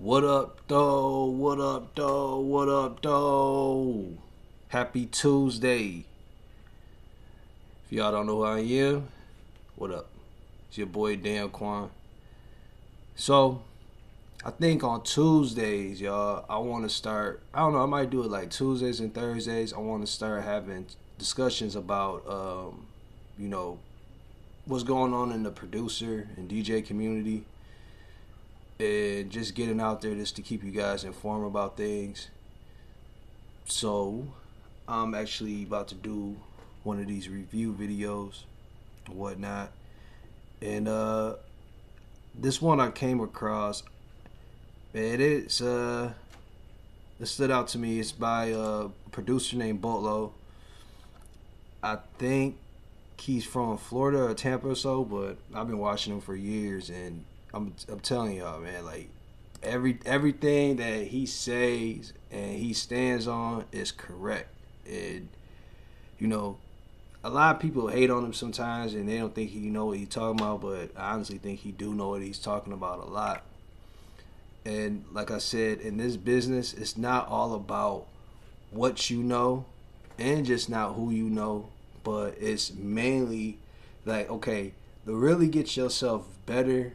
What up, though? What up, though? What up, though? Happy Tuesday. If y'all don't know who I am, what up? It's your boy Dan Quan. So, I think on Tuesdays, y'all, I want to start. I don't know. I might do it like Tuesdays and Thursdays. I want to start having discussions about, you know, what's going on in the producer and DJ community, and just getting out there just to keep you guys informed about things. So, I'm actually about to do one of these review videos and whatnot. And this one I came across, man, it stood out to me. It's by a producer named Bolo. I think he's from Florida or Tampa or so, but I've been watching him for years, and I'm telling y'all, man, like everything that he says and he stands on is correct. And you know, a lot of people hate on him sometimes, and they don't think he know what he's talking about. But I honestly think he do know what he's talking about a lot. And like I said, in this business, it's not all about what you know, and just not who you know, but it's mainly like, okay, to really get yourself better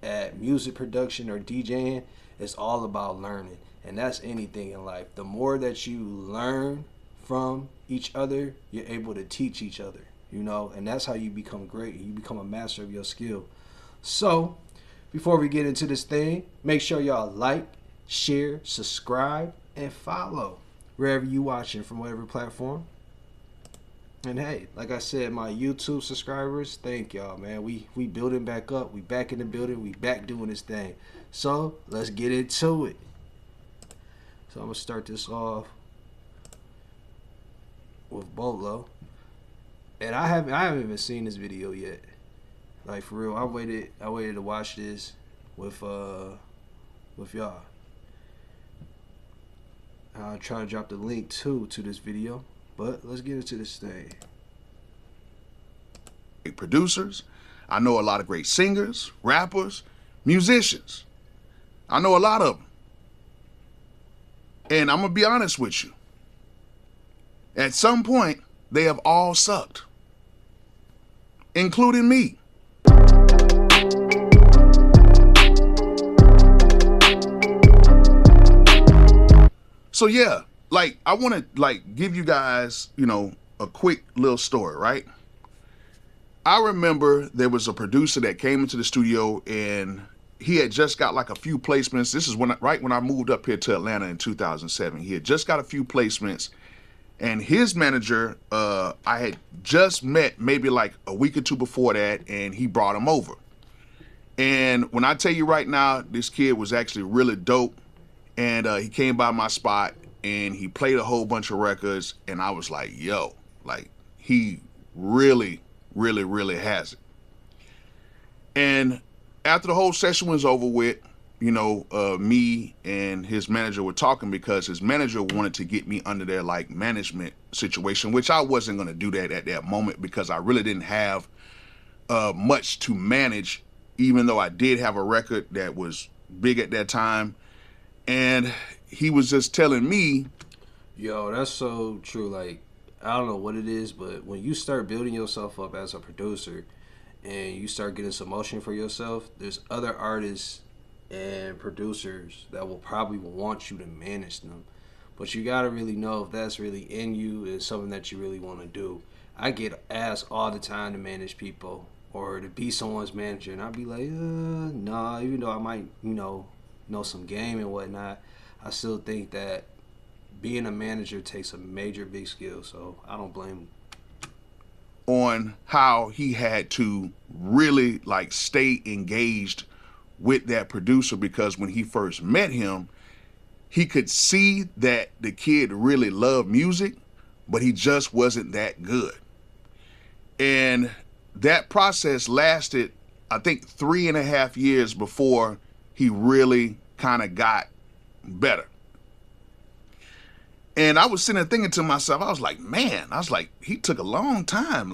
at music production or DJing, it's all about learning. And that's anything in life. The more that you learn from each other, you're able to teach each other, and that's how you become great. You become a master of your skill. So, before we get into this thing, make sure y'all like, share, subscribe, and follow wherever you watching from whatever platform. And hey, like I said, my YouTube subscribers, thank y'all, man. We building back up. We back in the building. We back doing this thing. So let's get into it. So I'm gonna start this off with Bolo, and I haven't even seen this video yet. Like, for real, I waited to watch this with y'all. I'll try to drop the link to this video. But let's get into this thing. Producers. I know a lot of great singers, rappers, musicians. I know a lot of them. And I'm going to be honest with you. At some point, they have all sucked, including me. So yeah, like, I want to give you guys, a quick little story, right? I remember there was a producer that came into the studio, and he had just got like a few placements. This is right when I moved up here to Atlanta in 2007. He had just got a few placements, and his manager, I had just met maybe like a week or two before that, and he brought him over. And when I tell you right now, this kid was actually really dope, and he came by my spot, and he played a whole bunch of records, and I was like, yo, like, he really, really, really has it. And after the whole session was over with, me and his manager were talking, because his manager wanted to get me under their like management situation, which I wasn't going to do that at that moment, because I really didn't have much to manage, even though I did have a record that was big at that time. And he was just telling me, yo, that's so true. Like, I don't know what it is, but when you start building yourself up as a producer and you start getting some motion for yourself, there's other artists and producers that will probably want you to manage them. But you got to really know if that's really in you and something that you really want to do. I get asked all the time to manage people or to be someone's manager, and I'd be like, nah, even though I might, know some game and whatnot, I still think that being a manager takes a major big skill, so I don't blame him. On how he had to really like stay engaged with that producer, because when he first met him, he could see that the kid really loved music, but he just wasn't that good. And that process lasted, I think, 3.5 years before he really kind of got better. And I was sitting there thinking to myself, I was like, man, he took a long time,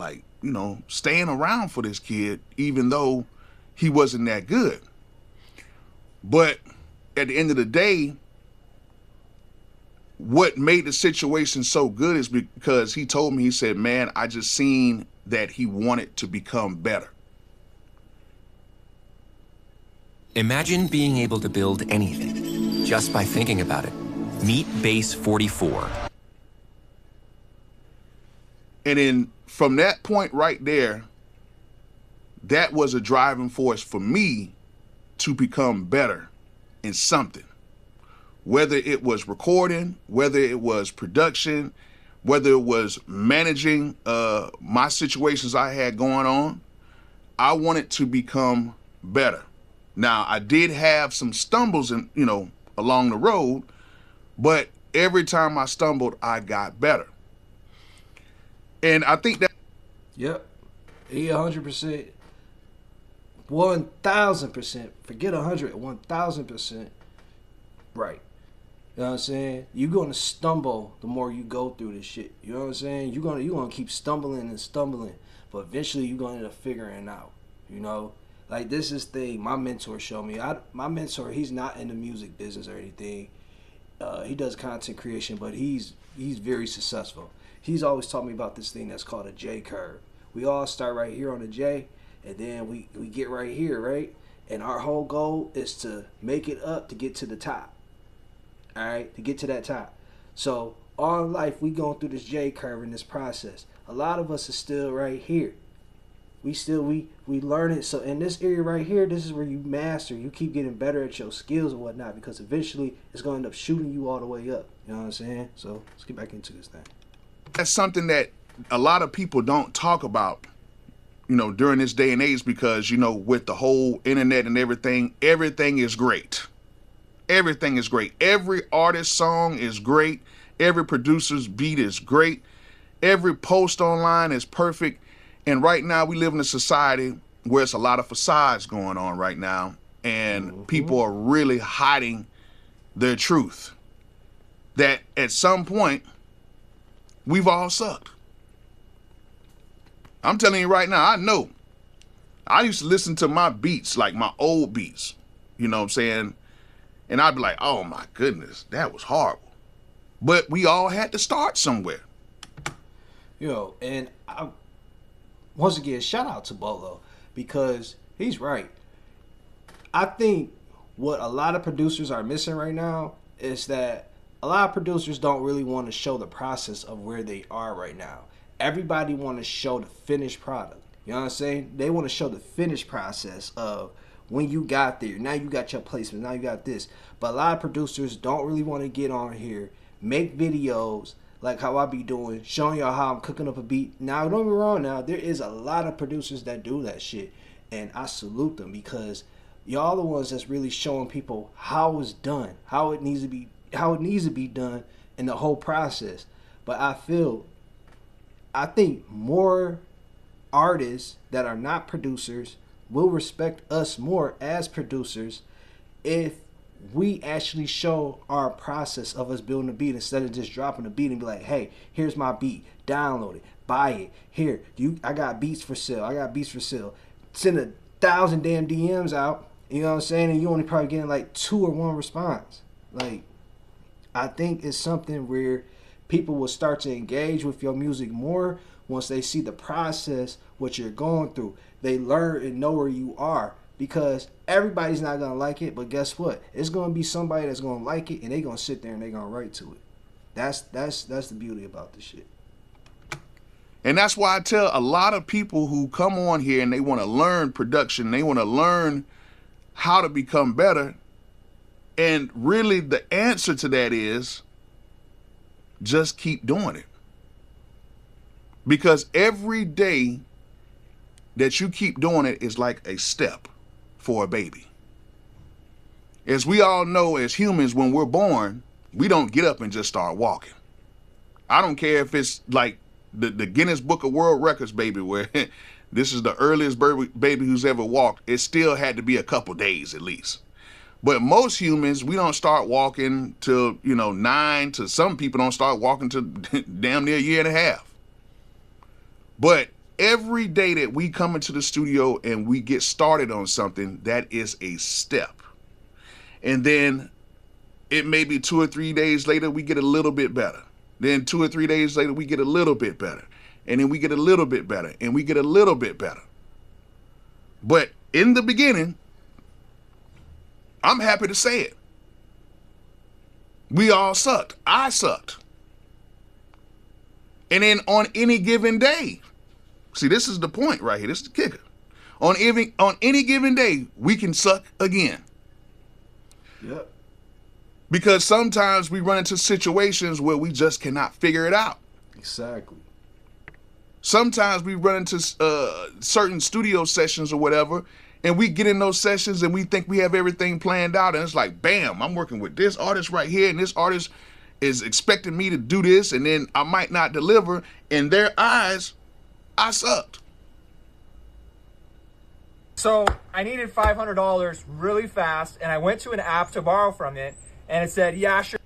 staying around for this kid, even though he wasn't that good. But at the end of the day, what made the situation so good is because he told me, he said, man, I just seen that he wanted to become better. Imagine being able to build anything just by thinking about it. Meet Base 44. And then from that point right there, that was a driving force for me to become better in something. Whether it was recording, whether it was production, whether it was managing my situations I had going on, I wanted to become better. Now, I did have some stumbles along the road, but every time I stumbled, I got better. And I think that... Yep. 100%. 1,000%. Forget 100. 1,000%. Right. You know what I'm saying? You're gonna stumble the more you go through this shit. You know what I'm saying? You're gonna keep stumbling and stumbling, but eventually you're gonna end up figuring it out. You know, like this is thing my mentor showed me. My mentor, he's not in the music business or anything. He does content creation, but he's very successful. He's always taught me about this thing that's called a J curve. We all start right here on the J, and then we get right here, right? And our whole goal is to make it up to get to the top. All right, to get to that top. So all life we going through this J curve in this process. A lot of us is still right here. We learn it. So in this area right here, this is where you master. You keep getting better at your skills and whatnot, because eventually it's going to end up shooting you all the way up. You know what I'm saying? So let's get back into this thing. That's something that a lot of people don't talk about, during this day and age, because, with the whole internet and everything is great. Everything is great. Every artist's song is great. Every producer's beat is great. Every post online is perfect. And right now we live in a society where it's a lot of facades going on right now. And people are really hiding their truth. That at some point, we've all sucked. I'm telling you right now, I know. I used to listen to my beats, like my old beats. You know what I'm saying? And I'd be like, oh my goodness, that was horrible. But we all had to start somewhere. And once again, shout out to Bolo, because he's right. I think what a lot of producers are missing right now is that a lot of producers don't really want to show the process of where they are right now. Everybody want to show the finished product. You know what I'm saying? They want to show the finished process of when you got there. Now you got your placement. Now you got this. But a lot of producers don't really want to get on here, make videos like how I be doing, showing y'all how I'm cooking up a beat. Now, don't get me wrong now. There is a lot of producers that do that shit. And I salute them, because y'all the ones that's really showing people how it's done, how it needs to be done in the whole process. But I think more artists that are not producers will respect us more as producers if we actually show our process of us building a beat, instead of just dropping a beat and be like, hey, here's my beat, download it, buy it, here, I got beats for sale, send 1,000 damn DMs out, you know what I'm saying, and you only probably getting like 2 or 1 response. Like, I think it's something where people will start to engage with your music more once they see the process, what you're going through. They learn and know where you are, because everybody's not going to like it, but guess what? It's going to be somebody that's going to like it, and they're going to sit there and they're going to write to it. That's the beauty about this shit. And that's why I tell a lot of people who come on here and they want to learn production, they want to learn how to become better. And really the answer to that is just keep doing it. Because every day that you keep doing it is like a step for a baby. As we all know, as humans, when we're born, we don't get up and just start walking. I don't care if it's like the Guinness Book of World Records, baby, where this is the earliest baby who's ever walked. It still had to be a couple days at least. But most humans, we don't start walking till, 9, to some people don't start walking till damn near a year and a half. But every day that we come into the studio and we get started on something, that is a step. And then it may be 2 or 3 days later, we get a little bit better. Then 2 or 3 days later, we get a little bit better. And then we get a little bit better. And we get a little bit better. But in the beginning, I'm happy to say it, we all sucked. I sucked. And then on any given day, see, this is the point right here. This is the kicker. On any given day, we can suck again. Yep. Because sometimes we run into situations where we just cannot figure it out. Exactly. Sometimes we run into certain studio sessions or whatever, and we get in those sessions and we think we have everything planned out, and it's like, bam, I'm working with this artist right here, and this artist is expecting me to do this, and then I might not deliver. In their eyes, I sucked. So I needed $500 really fast, and I went to an app to borrow from it, and it said, yeah, sure.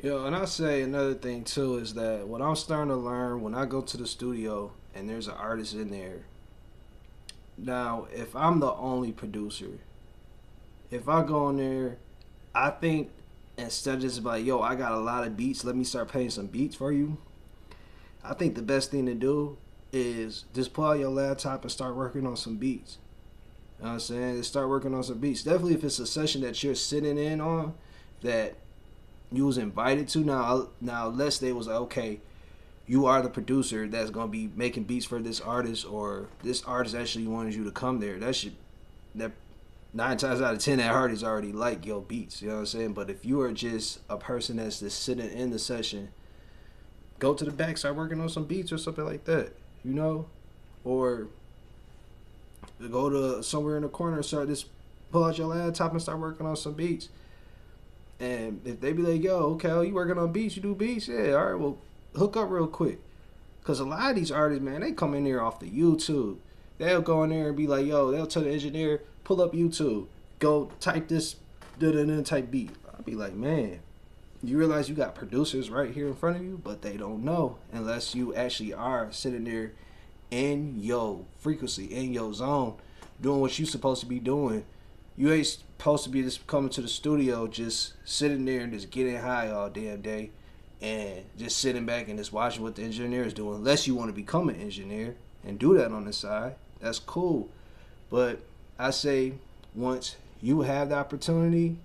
Yo, and I'll say another thing too is that what I'm starting to learn when I go to the studio and there's an artist in there. Now, if I'm the only producer, if I go in there, I think instead of just like, yo, I got a lot of beats, let me start playing some beats for you. I think the best thing to do is just pull out your laptop and start working on some beats. You know what I'm saying? Just start working on some beats. Definitely if it's a session that you're sitting in on that you was invited to. Now let's say it was like, okay, you are the producer that's gonna be making beats for this artist, or this artist actually wanted you to come there. That 9 times out of 10 that artist already like your beats. You know what I'm saying? But if you are just a person that's just sitting in the session, go to the back, start working on some beats or something like that. You know, or go to somewhere in the corner, start just pull out your laptop and start working on some beats. And if they be like, yo, okay, you working on beats, you do beats? Yeah, all right, well, hook up real quick. Because a lot of these artists, man, they come in there off the YouTube. They'll go in there and be like, yo, they'll tell the engineer, pull up YouTube, go type this, type beat. I'll be like, man, you realize you got producers right here in front of you, but they don't know unless you actually are sitting there in your frequency, in your zone, doing what you supposed to be doing. You ain't supposed to be just coming to the studio, just sitting there and just getting high all damn day and just sitting back and just watching what the engineer is doing. Unless you want to become an engineer and do that on the side, that's cool. But I say once you have the opportunity,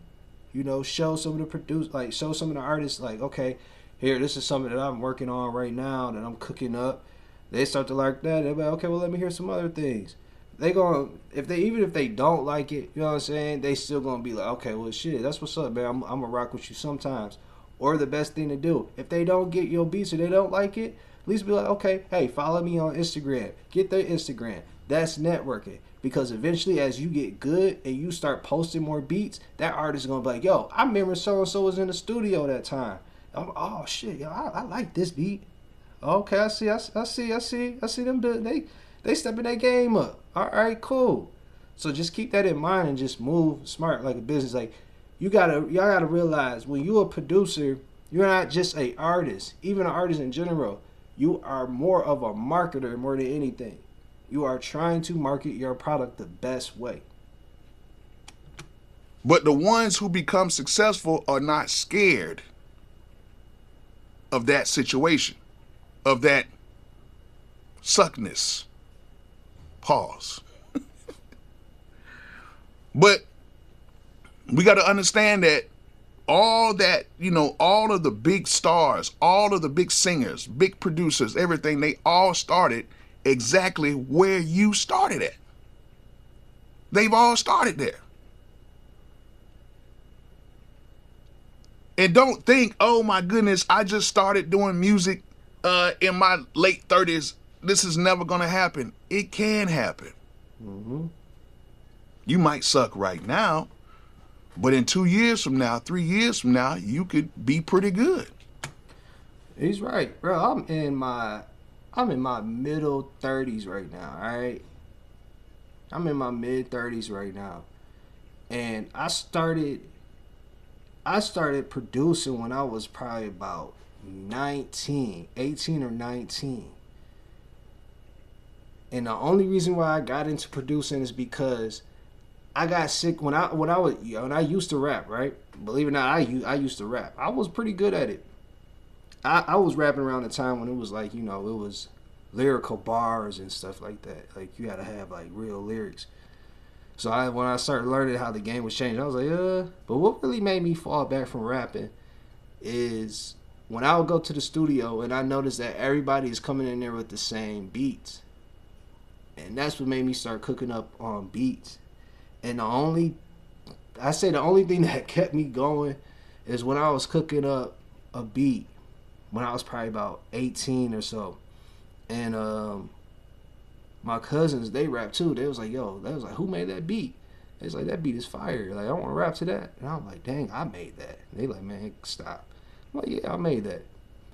you know, show some of the show some of the artists, like, okay, here, this is something that I'm working on right now that I'm cooking up. They start to like that. They're like, okay, well, let me hear some other things. They gonna, even if they don't like it, you know what I'm saying, they still gonna be like, okay, well, shit, that's what's up, man. I'm gonna rock with you sometimes. Or the best thing to do, if they don't get your beats or they don't like it, at least be like, okay, hey, follow me on Instagram. Get their Instagram. That's networking. Because eventually, as you get good and you start posting more beats, that artist is gonna be like, yo, I remember so and so was in the studio that time. Oh shit, yo, I like this beat. Okay, I see them do. They stepping their game up. All right, cool. So just keep that in mind and just move smart like a business. Like y'all gotta realize when you're a producer, you're not just an artist. Even an artist in general, you are more of a marketer more than anything. You are trying to market your product the best way. But the ones who become successful are not scared of that situation, of that suckness. Pause. But we got to understand that all of the big stars, all of the big singers, big producers, everything, they all started exactly where you started at. They've all started there. And don't think, oh my goodness, I just started doing music in my late 30s. This is never going to happen. It can happen. Mm-hmm. You might suck right now, but in 2 years from now, 3 years from now, you could be pretty good. He's right, bro. I'm in my middle 30s right now, all right? I'm in my mid 30s right now. And I started producing when I was probably about 18 or 19. And the only reason why I got into producing is because I got sick when I used to rap, right? Believe it or not, I used to rap. I was pretty good at it. I was rapping around the time when it was like, it was lyrical bars and stuff like that. Like you had to have like real lyrics. So when I started learning how the game was changing, I was like, But what really made me fall back from rapping is when I would go to the studio and I noticed that everybody is coming in there with the same beats. And that's what made me start cooking up on beats. And the only thing that kept me going is when I was cooking up a beat when I was probably about 18 or so. And my cousins, they rap too. They was like, who made that beat? They was like, that beat is fire. Like, I want to rap to that. And I'm like, dang, I made that. And they like, man, stop. I'm like, yeah, I made that.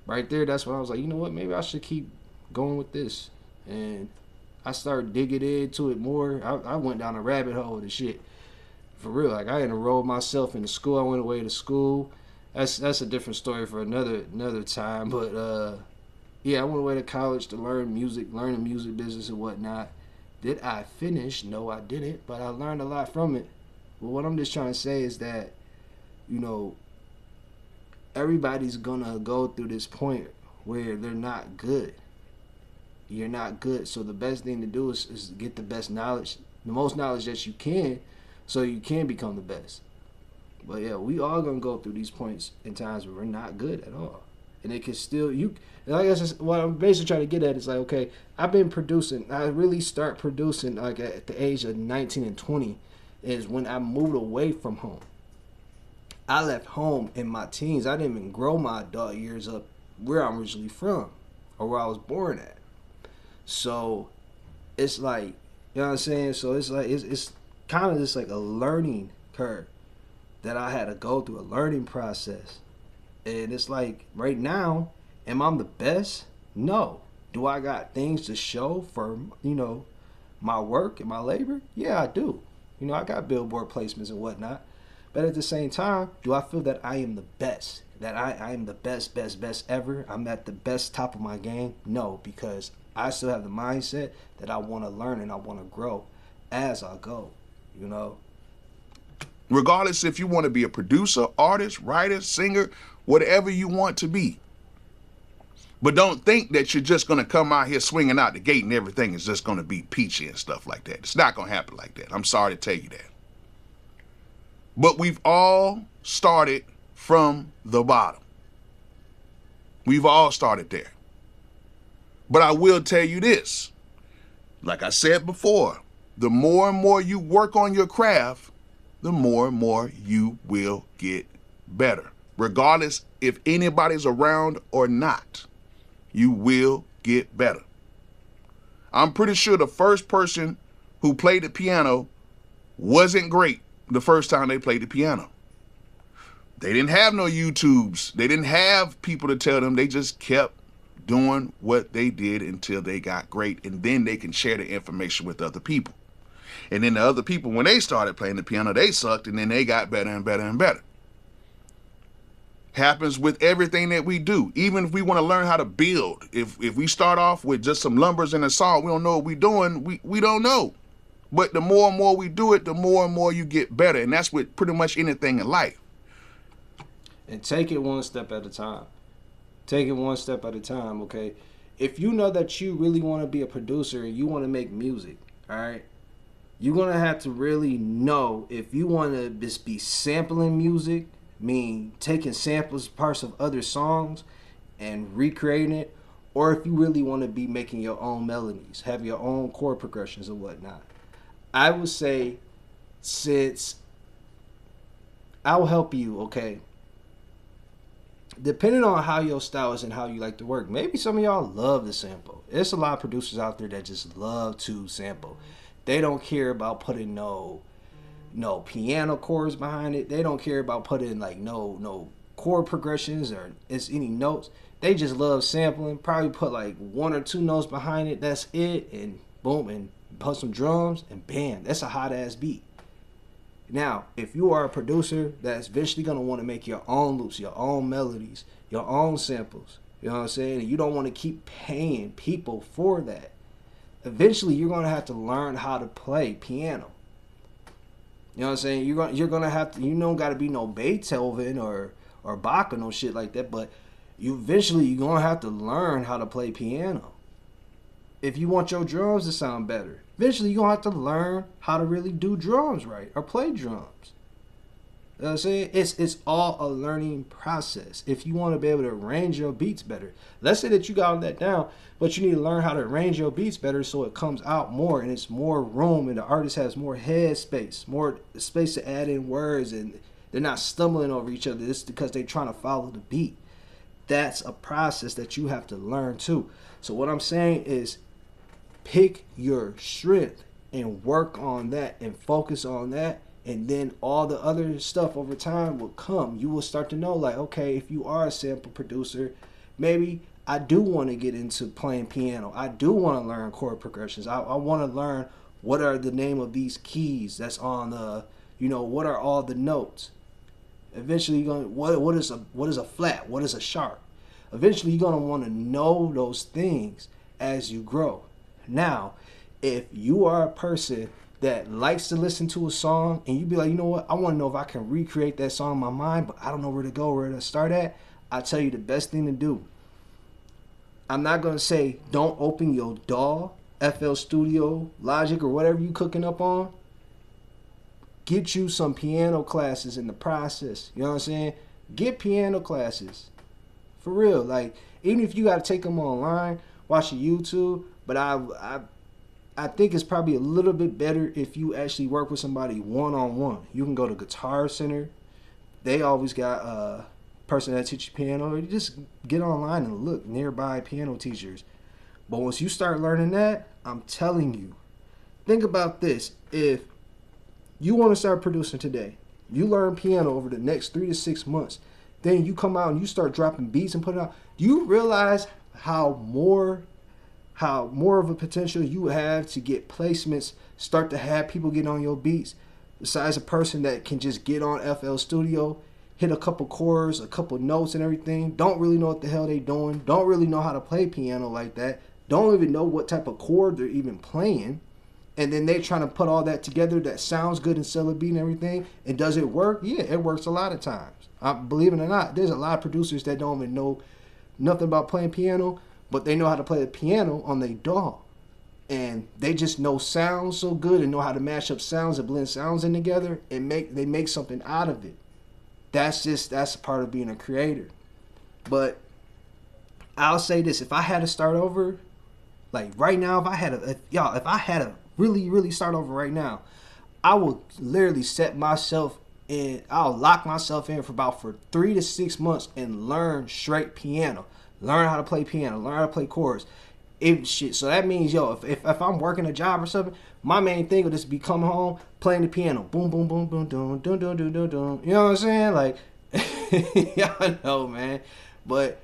Right there, that's when I was like, you know what? Maybe I should keep going with this. And I started digging into it more. I went down a rabbit hole with the shit. For real, like I enrolled myself into school. I went away to school. That's a different story for another time. But yeah, I went away to college to learn the music business and whatnot. Did I finish? No, I didn't. But I learned a lot from it. But what I'm just trying to say is that, everybody's gonna go through this point where they're not good. You're not good. So the best thing to do is get the best knowledge, the most knowledge that you can, so you can become the best. But yeah, we all gonna go through these points in times where we're not good at all. And it can still, like I said, what I'm basically trying to get at is like, okay, I've been producing. I really start producing like at the age of 19 and 20 is when I moved away from home. I left home in my teens. I didn't even grow my adult years up where I'm originally from or where I was born at. So it's like, you know what I'm saying? So it's like, it's kind of just like a learning curve that I had to go through, a learning process. And it's like, right now, am I the best? No. Do I got things to show for, my work and my labor? Yeah, I do. I got billboard placements and whatnot. But at the same time, do I feel that I am the best? That I am the best ever? I'm at the best top of my game? No, because I still have the mindset that I want to learn and I want to grow as I go, Regardless if you want to be a producer, artist, writer, singer, whatever you want to be. But don't think that you're just going to come out here swinging out the gate and everything is just going to be peachy and stuff like that. It's not going to happen like that. I'm sorry to tell you that. But we've all started from the bottom. We've all started there. But I will tell you this. Like I said before, the more and more you work on your craft, the more and more you will get better. Regardless if anybody's around or not, you will get better. I'm pretty sure the first person who played the piano wasn't great the first time they played the piano. They didn't have no YouTubes. They didn't have people to tell them. They just kept doing what they did until they got great, and then they can share the information with other people. And then the other people, when they started playing the piano, they sucked, and then they got better and better and better. Happens with everything that we do. Even if we want to learn how to build, if we start off with just some lumbers and a saw, we don't know what we're doing, we don't know. But the more and more we do it, the more and more you get better. And that's with pretty much anything in life. And take it one step at a time. Take it one step at a time, okay? If you know that you really want to be a producer and you want to make music, all right? You're going to have to really know if you want to just be sampling music, mean taking samples, parts of other songs and recreating it, or if you really want to be making your own melodies, have your own chord progressions and whatnot. I would say, since I will help you, okay? Depending on how your style is and how you like to work, maybe some of y'all love to sample. There's a lot of producers out there that just love to sample. They don't care about putting no piano chords behind it. They don't care about putting like no chord progressions or any notes. They just love sampling. Probably put like 1 or 2 notes behind it. That's it, and boom, and put some drums, and bam, that's a hot ass beat. Now, if you are a producer that's eventually gonna want to make your own loops, your own melodies, your own samples, you know what I'm saying? And you don't want to keep paying people for that. Eventually, you're gonna have to learn how to play piano. You know what I'm saying? You're gonna have to. You don't got to be no Beethoven or Bach or no shit like that. But you eventually you're gonna have to learn how to play piano. If you want your drums to sound better, eventually you're gonna have to learn how to really do drums right or play drums. You know what I'm saying? It's all a learning process. If you want to be able to arrange your beats better, let's say that you got that down, but you need to learn how to arrange your beats better so it comes out more and it's more room and the artist has more head space, more space to add in words, and they're not stumbling over each other. It's because they're trying to follow the beat. That's a process that you have to learn too. So what I'm saying is pick your strength and work on that and focus on that. And then all the other stuff over time will come. You will start to know, like, okay, if you are a sample producer, maybe I do want to get into playing piano. I do want to learn chord progressions. I want to learn what are the name of these keys that's on the, what are all the notes. Eventually, you're going, what is a flat? What is a sharp? Eventually, you're going to want to know those things as you grow. Now, if you are a person that likes to listen to a song and you be like, you know what, I want to know if I can recreate that song in my mind, but I don't know where to go, where to start at, I tell you the best thing to do. I'm not going to say don't open your DAW, FL Studio, Logic, or whatever you cooking up on. Get you some piano classes in the process. You know what I'm saying? Get piano classes. For real. Like, even if you got to take them online, watch a YouTube, but I think it's probably a little bit better if you actually work with somebody one-on-one. You can go to Guitar Center. They always got a person that teaches piano. Or you just get online and look nearby piano teachers. But once you start learning that, I'm telling you, think about this. If you want to start producing today, you learn piano over the next 3 to 6 months, then you come out and you start dropping beats and putting out. Do you realize how more of a potential you have to get placements, start to have people get on your beats, besides a person that can just get on FL Studio, hit a couple chords, a couple notes and everything, don't really know what the hell they doing, don't really know how to play piano like that, don't even know what type of chord they're even playing, and then they trying to put all that together that sounds good and sell a beat and everything, and does it work? Yeah, it works a lot of times. Believe it or not, there's a lot of producers that don't even know nothing about playing piano, but they know how to play the piano on their DAW. And they just know sounds so good and know how to mash up sounds and blend sounds in together and they make something out of it. That's a part of being a creator. But I'll say this, if I had to start over, like right now, if I had to really, really start over right now, I would literally set myself in, I'll lock myself in for 3 to 6 months and learn straight piano. Learn how to play piano, learn how to play chords. So that means, if I'm working a job or something, my main thing will just be coming home, playing the piano. Boom, boom, boom, boom, boom, boom, boom, boom, boom, boom. You know what I'm saying? Like, y'all know, man. But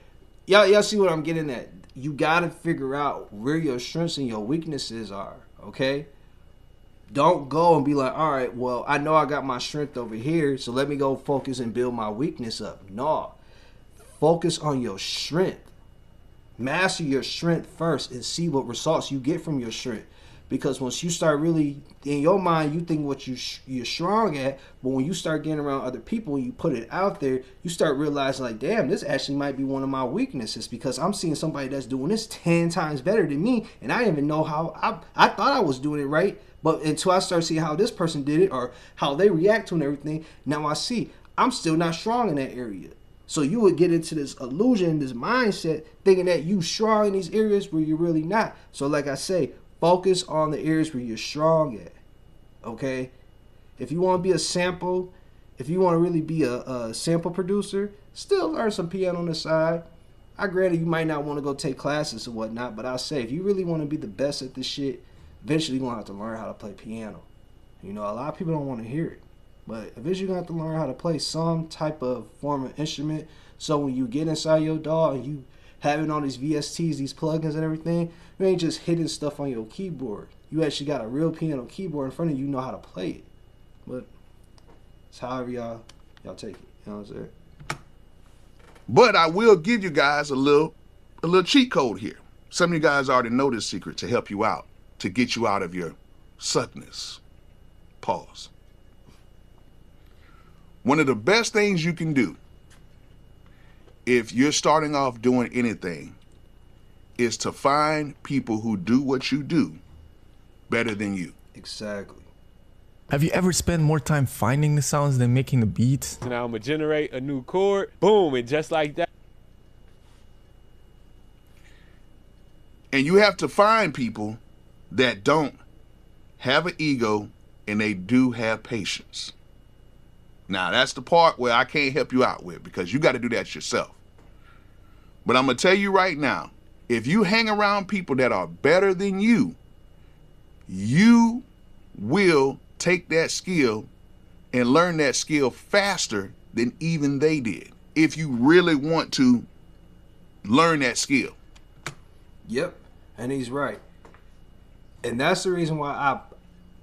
y'all see what I'm getting at. You got to figure out where your strengths and your weaknesses are, okay? Don't go and be like, all right, well, I know I got my strength over here, so let me go focus and build my weakness up. No. Focus on your strength. Master your strength first and see what results you get from your strength. Because once you start really, in your mind, you think what you're strong at, but when you start getting around other people and you put it out there, you start realizing like, damn, this actually might be one of my weaknesses because I'm seeing somebody that's doing this 10 times better than me, and I didn't even know how, I thought I was doing it right, but until I start seeing how this person did it or how they react to it and everything, now I see I'm still not strong in that area. So you would get into this illusion, this mindset, thinking that you strong in these areas where you're really not. So like I say, focus on the areas where you're strong at, okay? If you want to be a sample, if you want to really be a sample producer, still learn some piano on the side. I granted you might not want to go take classes or whatnot, but I'll say if you really want to be the best at this shit, eventually you're going to have to learn how to play piano. You know, a lot of people don't want to hear it. But eventually you're going to have to learn how to play some type of form of instrument. So when you get inside your DAW and you having all these VSTs, these plugins and everything, you ain't just hitting stuff on your keyboard. You actually got a real piano keyboard in front of you, you know how to play it. But it's however y'all take it. You know what I'm saying? But I will give you guys a little cheat code here. Some of you guys already know this secret to help you out, to get you out of your suckness. Pause. One of the best things you can do if you're starting off doing anything is to find people who do what you do better than you. Exactly. Have you ever spent more time finding the sounds than making the beats? Now I'm gonna generate a new chord, boom, and just like that. And you have to find people that don't have an ego and they do have patience. Now, that's the part where I can't help you out with, because you got to do that yourself. But I'm going to tell you right now, if you hang around people that are better than you, you will take that skill and learn that skill faster than even they did, if you really want to learn that skill. Yep, and he's right. And that's the reason why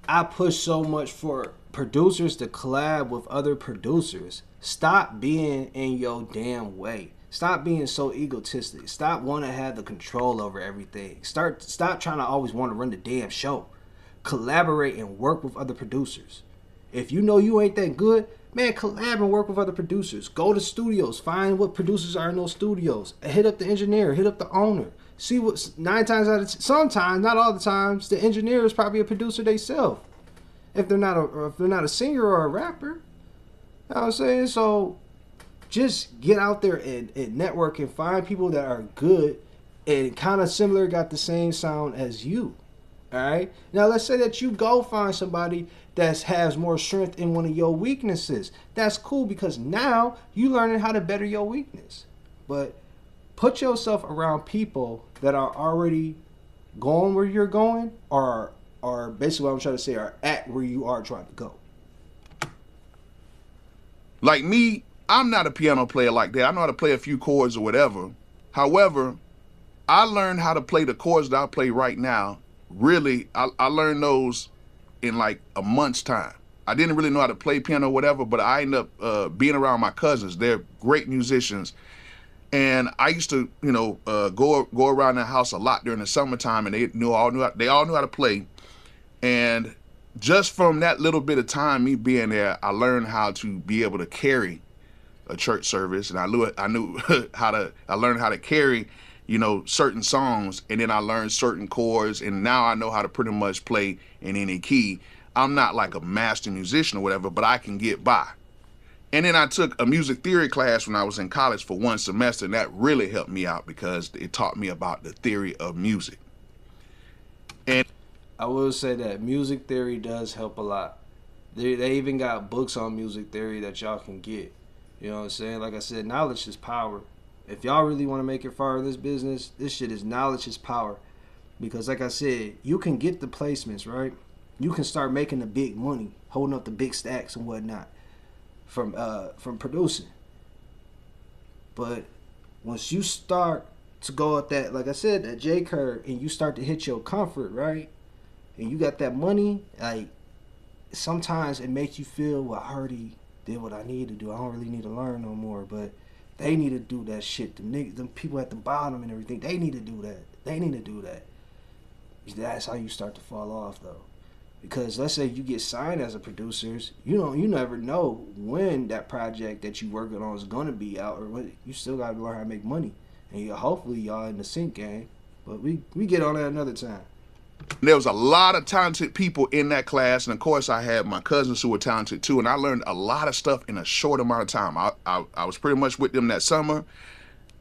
I push so much for producers to collab with other producers. Stop being in your damn way. Stop being so egotistic. Stop wanting to have the control over everything. Stop trying to always want to run the damn show. Collaborate and work with other producers. If you know you ain't that good, man, collab and work with other producers. Go to studios. Find what producers are in those studios. Hit up the engineer. Hit up the owner. See what 9 times out of 10, sometimes, not all the times, the engineer is probably a producer themselves. If they're not a singer or a rapper. You know what I'm saying? So just get out there and network and find people that are good and kind of similar, got the same sound as you. All right? Now let's say that you go find somebody that has more strength in one of your weaknesses. That's cool, because now you learning how to better your weakness. But put yourself around people that are already going where you're going, or basically what I'm trying to say, are at where you are trying to go. Like me, I'm not a piano player like that. I know how to play a few chords or whatever. However, I learned how to play the chords that I play right now. Really, I learned those in like a month's time. I didn't really know how to play piano or whatever, but I ended up being around my cousins. They're great musicians. And I used to, go around the house a lot during the summertime, and they all knew how to play. And just from that little bit of time, me being there, I learned how to be able to carry a church service, and I learned how to carry, certain songs, and then I learned certain chords, and now I know how to pretty much play in any key. I'm not like a master musician or whatever, but I can get by. And then I took a music theory class when I was in college for 1 semester, and that really helped me out because it taught me about the theory of music. And I will say that music theory does help a lot. They even got books on music theory that y'all can get. You know what I'm saying? Like I said, knowledge is power. If y'all really want to make it far in this business, this shit is knowledge is power. Because like I said, you can get the placements, right? You can start making the big money, holding up the big stacks and whatnot from producing. But once you start to go at that, like I said, that J curve, and you start to hit your comfort, right? And you got that money, like, sometimes it makes you feel, well, I already did what I need to do. I don't really need to learn no more. But they need to do that shit. Them people at the bottom and everything, they need to do that. They need to do that. That's how you start to fall off, though. Because let's say you get signed as a producer, you never know when that project that you working on is gonna be out, or when. You still gotta learn how to make money. And hopefully y'all in the sync game. But we get on that another time. There was a lot of talented people in that class, and of course I had my cousins who were talented too, and I learned a lot of stuff in a short amount of time. I was pretty much with them that summer.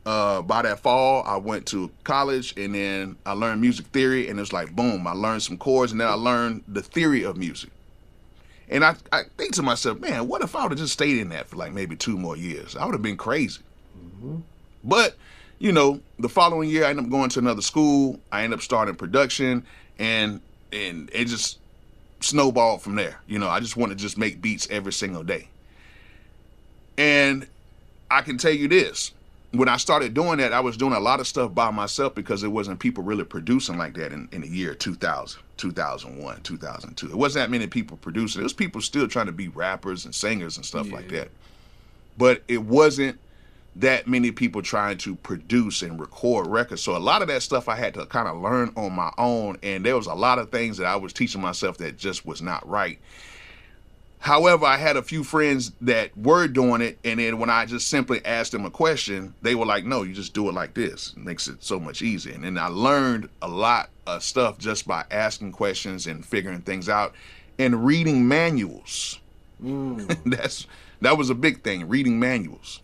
By that fall, I went to college, and then I learned music theory, and it's like, boom, I learned some chords, and then I learned the theory of music. And I think to myself, man, what if I would have just stayed in that for like maybe 2 more years? I would have been crazy. Mm-hmm. But, the following year, I ended up going to another school. I ended up starting production, and it just snowballed from there. I just wanted to just make beats every single day. And I can tell you this. When I started doing that, I was doing a lot of stuff by myself because there wasn't people really producing like that in the year 2000, 2001, 2002. It wasn't that many people producing. There was people still trying to be rappers and singers and stuff like that. But it wasn't that many people trying to produce and record records. So a lot of that stuff I had to kind of learn on my own. And there was a lot of things that I was teaching myself that just was not right. However, I had a few friends that were doing it, and then when I just simply asked them a question, they were like, no, you just do it like this. It makes it so much easier. And then I learned a lot of stuff just by asking questions and figuring things out and reading manuals. That was a big thing, reading manuals.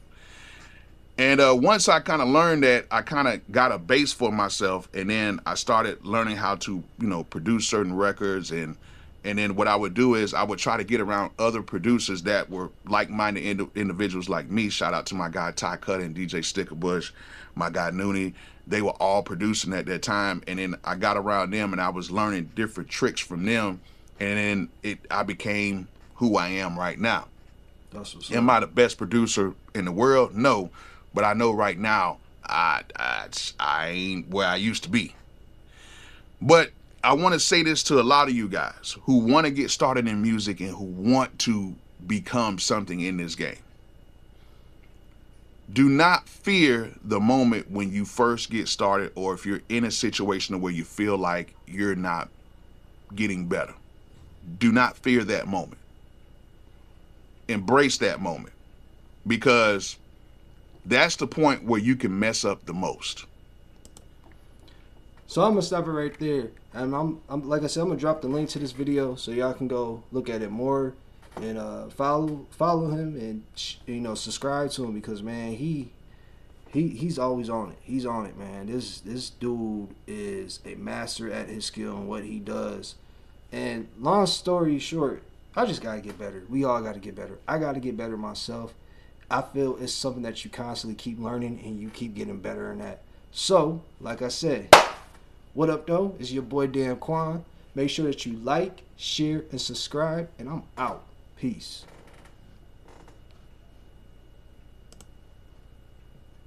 And once I kind of learned that, I kind of got a base for myself, and then I started learning how to, produce certain records. And then what I would do is I would try to get around other producers that were like-minded individuals like me. Shout out to my guy Ty Cutter and DJ Stickerbush, my guy Noonie. They were all producing at that time. And then I got around them and I was learning different tricks from them. And then I became who I am right now. That's what's up. Am I the best producer in the world? No. But I know right now I ain't where I used to be. But I want to say this to a lot of you guys who want to get started in music and who want to become something in this game. Do not fear the moment when you first get started, or if you're in a situation where you feel like you're not getting better. Do not fear that moment. Embrace that moment, because that's the point where you can mess up the most. So I'm gonna stop it right there, and I'm like I said, I'm gonna drop the link to this video so y'all can go look at it more and follow him and subscribe to him, because man, he's always on it. He's on it, man. This dude is a master at his skill and what he does. And long story short, I just gotta get better. We all gotta get better. I gotta get better myself. I feel it's something that you constantly keep learning and you keep getting better in that. So, like I said, what up, though? It's your boy, Dan Quan. Make sure that you like, share, and subscribe, and I'm out. Peace.